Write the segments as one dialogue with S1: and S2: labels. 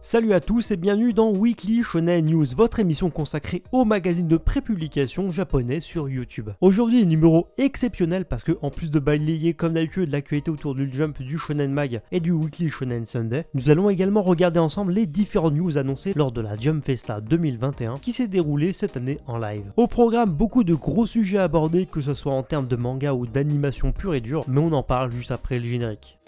S1: Salut à tous et bienvenue dans Weekly Shonen News, votre émission consacrée au magazine de prépublication japonais sur YouTube. Aujourd'hui, numéro exceptionnel parce que, en plus de balayer comme d'habitude l'actualité autour du Jump, du Shonen Mag et du Weekly Shonen Sunday, nous allons également regarder ensemble les différentes news annoncées lors de la Jump Festa 2021 qui s'est déroulée cette année en live. Au programme, beaucoup de gros sujets abordés, que ce soit en termes de manga ou d'animation pure et dure, mais on en parle juste après le générique.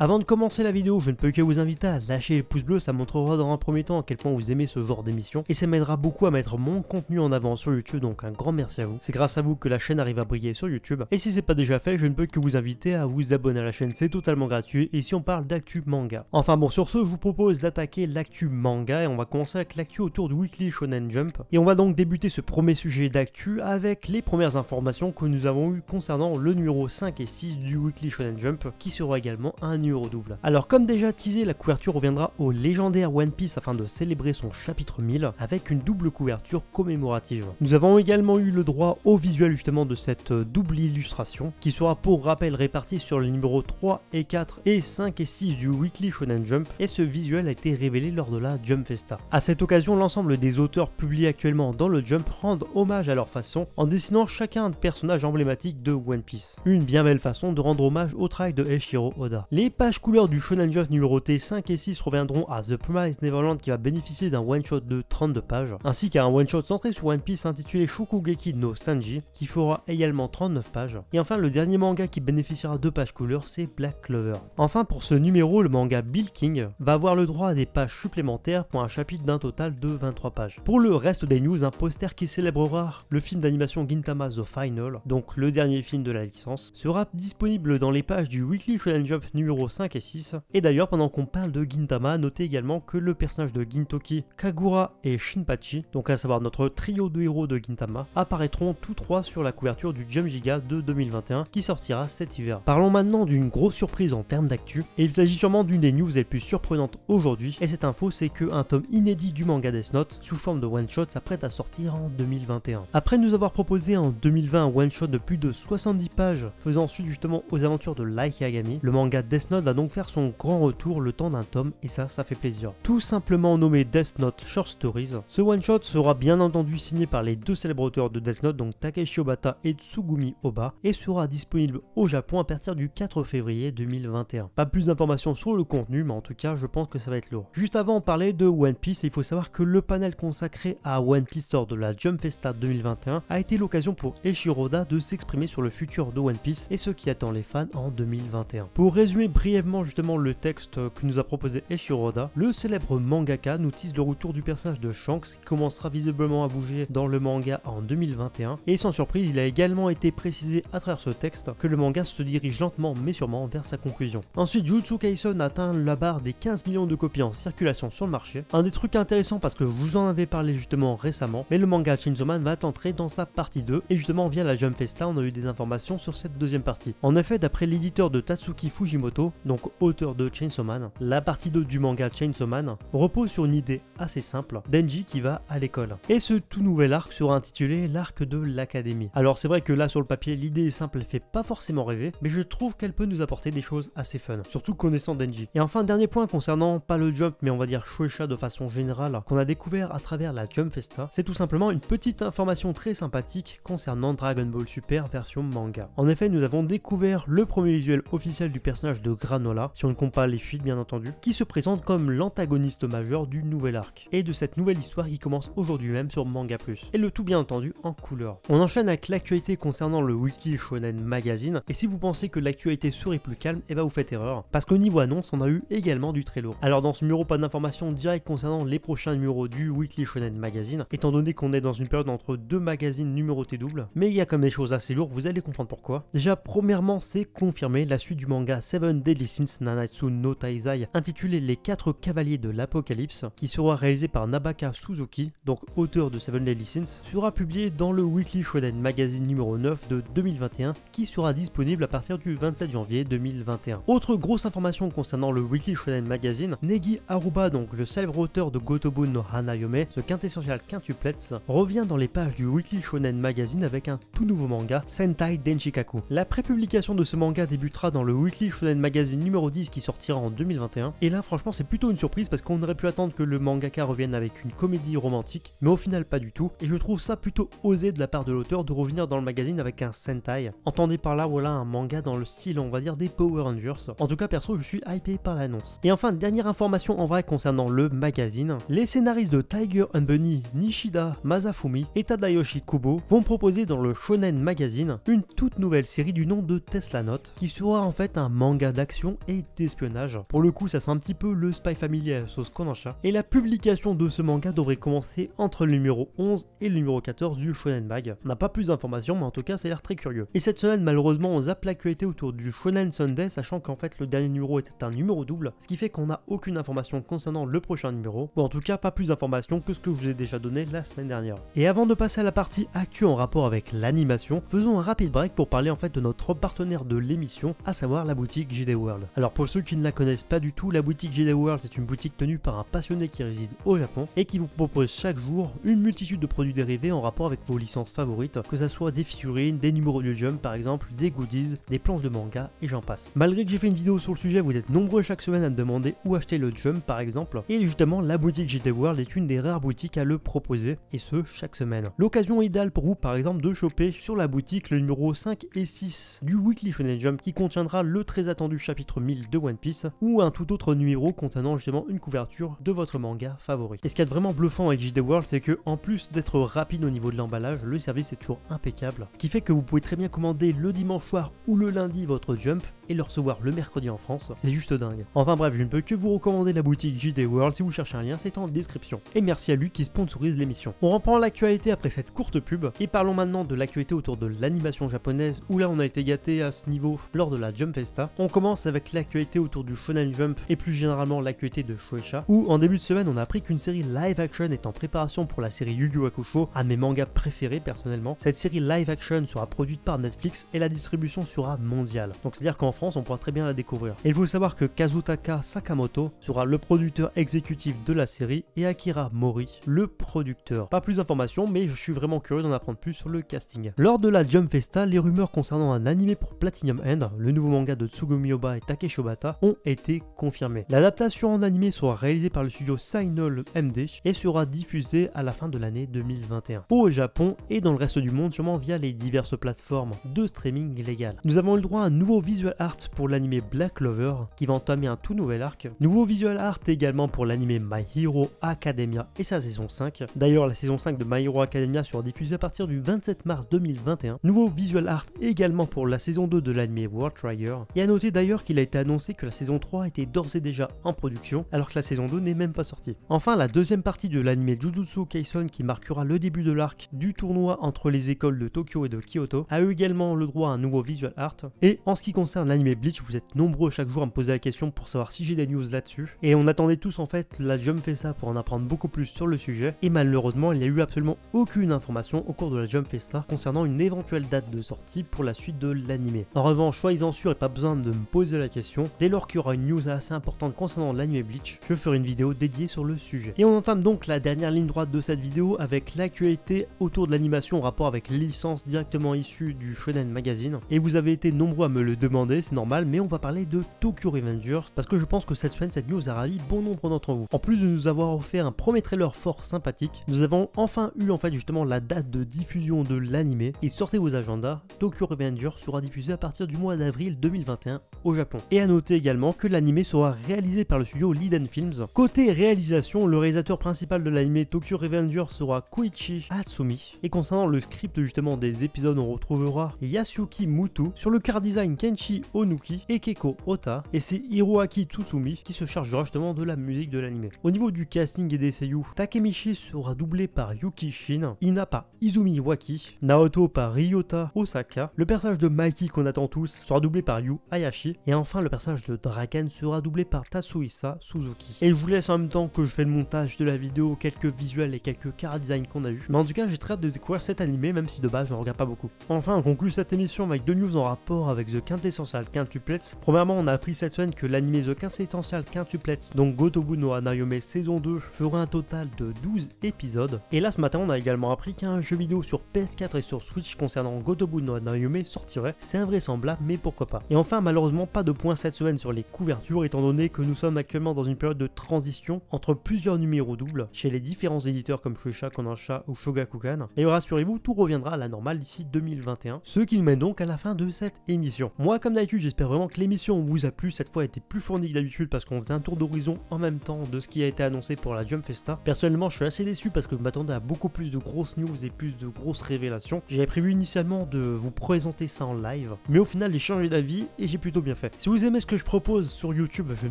S1: Avant de commencer la vidéo, je ne peux que vous inviter à lâcher les pouces bleus, ça montrera dans un premier temps à quel point vous aimez ce genre d'émission et ça m'aidera beaucoup à mettre mon contenu en avant sur YouTube, donc un grand merci à vous. C'est grâce à vous que la chaîne arrive à briller sur YouTube et si c'est pas déjà fait, je ne peux que vous inviter à vous abonner à la chaîne, c'est totalement gratuit et si on parle d'actu manga. Enfin bon, sur ce, je vous propose d'attaquer l'actu manga et on va commencer avec l'actu autour du Weekly Shonen Jump et on va donc débuter ce premier sujet d'actu avec les premières informations que nous avons eues concernant le numéro 5 et 6 du Weekly Shonen Jump qui sera également un numéro double. Alors comme déjà teasé, la couverture reviendra au légendaire One Piece afin de célébrer son chapitre 1000 avec une double couverture commémorative. Nous avons également eu le droit au visuel justement de cette double illustration qui sera pour rappel répartie sur les numéros 3 et 4 et 5 et 6 du Weekly Shonen Jump et ce visuel a été révélé lors de la Jump Festa. À cette occasion, l'ensemble des auteurs publiés actuellement dans le Jump rendent hommage à leur façon en dessinant chacun un personnage emblématique de One Piece. Une bien belle façon de rendre hommage au travail de Eiichiro Oda. Les pages couleurs du Shonen Jump numérotés 5 et 6 reviendront à The Promised Neverland qui va bénéficier d'un one-shot de 32 pages, ainsi qu'à un one-shot centré sur One Piece intitulé Shokugeki no Sanji qui fera également 39 pages. Et enfin, le dernier manga qui bénéficiera de pages couleurs, c'est Black Clover. Enfin, pour ce numéro, le manga Bill King va avoir le droit à des pages supplémentaires pour un chapitre d'un total de 23 pages. Pour le reste des news, un poster qui célébrera le film d'animation Gintama The Final, donc le dernier film de la licence, sera disponible dans les pages du Weekly Shonen Jump numéro 5 et 6. Et d'ailleurs, pendant qu'on parle de Gintama, notez également que le personnage de Gintoki, Kagura et Shinpachi, donc à savoir notre trio de héros de Gintama, apparaîtront tous trois sur la couverture du Jump Giga de 2021 qui sortira cet hiver. Parlons maintenant d'une grosse surprise en termes d'actu, et il s'agit sûrement d'une des news les plus surprenantes aujourd'hui, et cette info c'est qu'un tome inédit du manga Death Note, sous forme de one-shot, s'apprête à sortir en 2021. Après nous avoir proposé en 2020 un one-shot de plus de 70 pages, faisant suite justement aux aventures de Light Yagami, le manga Death Note va donc faire son grand retour le temps d'un tome et ça fait plaisir. Tout simplement nommé Death Note Short Stories, ce one shot sera bien entendu signé par les deux célèbres auteurs de Death Note, donc Takeshi Obata et Tsugumi Oba, et sera disponible au Japon à partir du 4 février 2021. Pas plus d'informations sur le contenu, mais en tout cas je pense que ça va être lourd. Juste avant on parlait de One Piece, et il faut savoir que le panel consacré à One Piece lors de la Jump Festa 2021 a été l'occasion pour Eiichiro Oda de s'exprimer sur le futur de One Piece et ce qui attend les fans en 2021. Pour résumer brièvement justement le texte que nous a proposé Eiichiro Oda, le célèbre mangaka nous tease le retour du personnage de Shanks qui commencera visiblement à bouger dans le manga en 2021 et sans surprise il a également été précisé à travers ce texte que le manga se dirige lentement mais sûrement vers sa conclusion. Ensuite, Jujutsu Kaisen atteint la barre des 15 millions de copies en circulation sur le marché, un des trucs intéressants parce que je vous en avais parlé justement récemment, mais le manga Chainsaw Man va entrer dans sa partie 2 et justement via la Jump Festa on a eu des informations sur cette deuxième partie. En effet, d'après l'éditeur de Tatsuki Fujimoto, donc auteur de Chainsaw Man, la partie 2 du manga Chainsaw Man repose sur une idée assez simple, Denji qui va à l'école. Et ce tout nouvel arc sera intitulé l'arc de l'académie. Alors c'est vrai que là sur le papier l'idée est simple, elle fait pas forcément rêver, mais je trouve qu'elle peut nous apporter des choses assez fun, surtout connaissant Denji. Et enfin dernier point concernant pas le Jump mais on va dire Shueisha de façon générale, qu'on a découvert à travers la Jump Festa, c'est tout simplement une petite information très sympathique concernant Dragon Ball Super version manga. En effet nous avons découvert le premier visuel officiel du personnage de Granola, si on ne compte pas les fuites bien entendu, qui se présente comme l'antagoniste majeur du nouvel arc, et de cette nouvelle histoire qui commence aujourd'hui même sur Manga Plus, et le tout bien entendu en couleur. On enchaîne avec l'actualité concernant le Weekly Shonen Magazine, et si vous pensez que l'actualité serait plus calme, et bah vous faites erreur, parce qu'au niveau annonce on a eu également du très lourd. Alors dans ce numéro pas d'informations directes concernant les prochains numéros du Weekly Shonen Magazine, étant donné qu'on est dans une période entre deux magazines numérotés doubles, mais il y a comme des choses assez lourdes, vous allez comprendre pourquoi. Déjà premièrement c'est confirmé, la suite du manga Seven Days Deadly Sins Nanatsu no Taizai intitulé Les 4 cavaliers de l'Apocalypse, qui sera réalisé par Nabaka Suzuki, donc auteur de Seven Deadly Sins, sera publié dans le Weekly Shonen Magazine numéro 9 de 2021 qui sera disponible à partir du 27 janvier 2021. Autre grosse information concernant le Weekly Shonen Magazine, Negi Aruba, donc le célèbre auteur de Gotobun no Hanayome, ce quintessentiel quintuplex, revient dans les pages du Weekly Shonen Magazine avec un tout nouveau manga, Sentai Denshikaku. La prépublication de ce manga débutera dans le Weekly Shonen Magazine numéro 10 qui sortira en 2021, et là franchement c'est plutôt une surprise parce qu'on aurait pu attendre que le mangaka revienne avec une comédie romantique, mais au final pas du tout, et je trouve ça plutôt osé de la part de l'auteur de revenir dans le magazine avec un Sentai. Entendez par là voilà un manga dans le style on va dire des Power Rangers. En tout cas perso je suis hypé par l'annonce. Et enfin dernière information en vrai concernant le magazine, les scénaristes de Tiger and Bunny, Nishida Masafumi et Tadayoshi Kubo vont proposer dans le Shonen Magazine une toute nouvelle série du nom de Tesla Note qui sera en fait un manga d'action et d'espionnage. Pour le coup ça sent un petit peu le Spy Family à la sauce Kodansha, et la publication de ce manga devrait commencer entre le numéro 11 et le numéro 14 du Shonen Mag. On n'a pas plus d'informations mais en tout cas ça a l'air très curieux. Et cette semaine malheureusement on zappe l'actualité autour du Shonen Sunday, sachant qu'en fait le dernier numéro était un numéro double, ce qui fait qu'on n'a aucune information concernant le prochain numéro, ou en tout cas pas plus d'informations que ce que je vous ai déjà donné la semaine dernière. Et avant de passer à la partie actu en rapport avec l'animation, faisons un rapide break pour parler en fait de notre partenaire de l'émission, à savoir la boutique JD World. Alors pour ceux qui ne la connaissent pas du tout, la boutique JD World c'est une boutique tenue par un passionné qui réside au Japon et qui vous propose chaque jour une multitude de produits dérivés en rapport avec vos licences favorites, que ça soit des figurines, des numéros de Jump par exemple, des goodies, des planches de manga et j'en passe. Malgré que j'ai fait une vidéo sur le sujet, vous êtes nombreux chaque semaine à me demander où acheter le Jump par exemple, et justement la boutique JD World est une des rares boutiques à le proposer, et ce chaque semaine. L'occasion idéale pour vous par exemple de choper sur la boutique le numéro 5 et 6 du Weekly Shonen Jump qui contiendra le très attendu chapitre 1000 de One Piece, ou un tout autre numéro contenant justement une couverture de votre manga favori. Et ce qui est vraiment bluffant avec JD World, c'est que en plus d'être rapide au niveau de l'emballage, le service est toujours impeccable, ce qui fait que vous pouvez très bien commander le dimanche soir ou le lundi votre Jump et le recevoir le mercredi en France, c'est juste dingue. Enfin bref, je ne peux que vous recommander la boutique JD World, si vous cherchez un lien c'est en description. Et merci à lui qui sponsorise l'émission. On reprend l'actualité après cette courte pub, et parlons maintenant de l'actualité autour de l'animation japonaise, où là on a été gâté à ce niveau lors de la Jump Festa. On commence avec l'actualité autour du Shonen Jump et plus généralement l'actualité de Shueisha, où en début de semaine on a appris qu'une série live action est en préparation pour la série Yu Yu Hakusho, un de mes mangas préférés personnellement. Cette série live action sera produite par Netflix et la distribution sera mondiale. Donc c'est à dire qu'en France on pourra très bien la découvrir. Et il faut savoir que Kazutaka Sakamoto sera le producteur exécutif de la série et Akira Mori le producteur. Pas plus d'informations mais je suis vraiment curieux d'en apprendre plus sur le casting. Lors de la Jump Festa, les rumeurs concernant un animé pour Platinum End, le nouveau manga de Tsugumi Ohba et Takeshi Obata, ont été confirmées. L'adaptation en animé sera réalisée par le studio Signal MD et sera diffusée à la fin de l'année 2021 au Japon et dans le reste du monde sûrement via les diverses plateformes de streaming légales. Nous avons eu le droit à un nouveau visual art pour l'animé Black Clover qui va entamer un tout nouvel arc. Nouveau visual art également pour l'animé My Hero Academia et sa saison 5. D'ailleurs la saison 5 de My Hero Academia sera diffusée à partir du 27 mars 2021. Nouveau visual art également pour la saison 2 de l'animé World Trigger. Et à noter d'ailleurs qu'il a été annoncé que la saison 3 était d'ores et déjà en production alors que la saison 2 n'est même pas sortie. Enfin la deuxième partie de l'animé Jujutsu Kaisen qui marquera le début de l'arc du tournoi entre les écoles de Tokyo et de Kyoto a eu également le droit à un nouveau visual art. Et en ce qui concerne l'animé Bleach, vous êtes nombreux chaque jour à me poser la question pour savoir si j'ai des news là-dessus. Et on attendait tous en fait la Jump Festa pour en apprendre beaucoup plus sur le sujet. Et malheureusement, il n'y a eu absolument aucune information au cours de la Jump Festa concernant une éventuelle date de sortie pour la suite de l'animé. En revanche, soyez-en sûr et pas besoin de me poser la question. Dès lors qu'il y aura une news assez importante concernant l'animé Bleach, je ferai une vidéo dédiée sur le sujet. Et on entame donc la dernière ligne droite de cette vidéo avec l'actualité autour de l'animation en rapport avec les licences directement issues du Shonen Magazine. Et vous avez été nombreux à me le demander, c'est normal, mais on va parler de Tokyo Revengers parce que je pense que cette semaine cette news a ravi bon nombre d'entre vous. En plus de nous avoir offert un premier trailer fort sympathique, nous avons enfin eu en fait justement la date de diffusion de l'animé et sortez vos agendas, Tokyo Revengers sera diffusé à partir du mois d'avril 2021 au Japon. Et à noter également que l'animé sera réalisé par le studio Liden Films. Côté réalisation, le réalisateur principal de l'animé Tokyo Revengers sera Koichi Hatsumi et concernant le script justement des épisodes on retrouvera Yasuki Mutu, sur le car design Kenshi Onuki et Keiko Ota, et c'est Hiroaki Tsusumi qui se chargera justement de la musique de l'animé. Au niveau du casting et des seiyuu, Takemichi sera doublé par Yuki Shin, Ina par Izumi Waki, Naoto par Ryota Osaka, le personnage de Maki qu'on attend tous sera doublé par Yu Hayashi, Et enfin le personnage de Draken sera doublé par Tatsuhisa Suzuki. Et je vous laisse en même temps que je fais le montage de la vidéo, quelques visuels et quelques chara design qu'on a eu. Mais en tout cas j'ai très hâte de découvrir cet animé, même si de base je ne regarde pas beaucoup. Enfin on conclut cette émission avec deux news en rapport avec The Quintessential Quintuplets. Premièrement on a appris cette semaine que l'animé The Quintessential Quintuplets, donc Gotobu no Hanayome saison 2, fera un total de 12 épisodes. Et là ce matin on a également appris qu'un jeu vidéo sur PS4 et sur Switch concernant Gotobu no Hanayome sortirait. C'est invraisemblable mais pourquoi pas. Et enfin malheureusement pas de point cette semaine sur les couvertures étant donné que nous sommes actuellement dans une période de transition entre plusieurs numéros doubles chez les différents éditeurs comme Shueisha, Kodansha ou Shogakukan. Et rassurez-vous, tout reviendra à la normale d'ici 2021, ce qui nous mène donc à la fin de cette émission. Moi comme d'habitude j'espère vraiment que l'émission vous a plu, cette fois a été plus fournie que d'habitude parce qu'on faisait un tour d'horizon en même temps de ce qui a été annoncé pour la Jump Festa. Personnellement je suis assez déçu parce que je m'attendais à beaucoup plus de grosses news et plus de grosses révélations. J'avais prévu initialement de vous présenter ça en live, mais au final j'ai changé d'avis et j'ai plutôt bien fait. Si vous aimez ce que je propose sur YouTube, je ne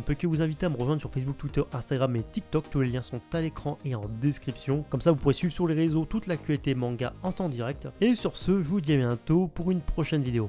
S1: peux que vous inviter à me rejoindre sur Facebook, Twitter, Instagram et TikTok. Tous les liens sont à l'écran et en description. Comme ça vous pourrez suivre sur les réseaux toute l'actualité manga en temps direct. Et sur ce, je vous dis à bientôt pour une prochaine vidéo.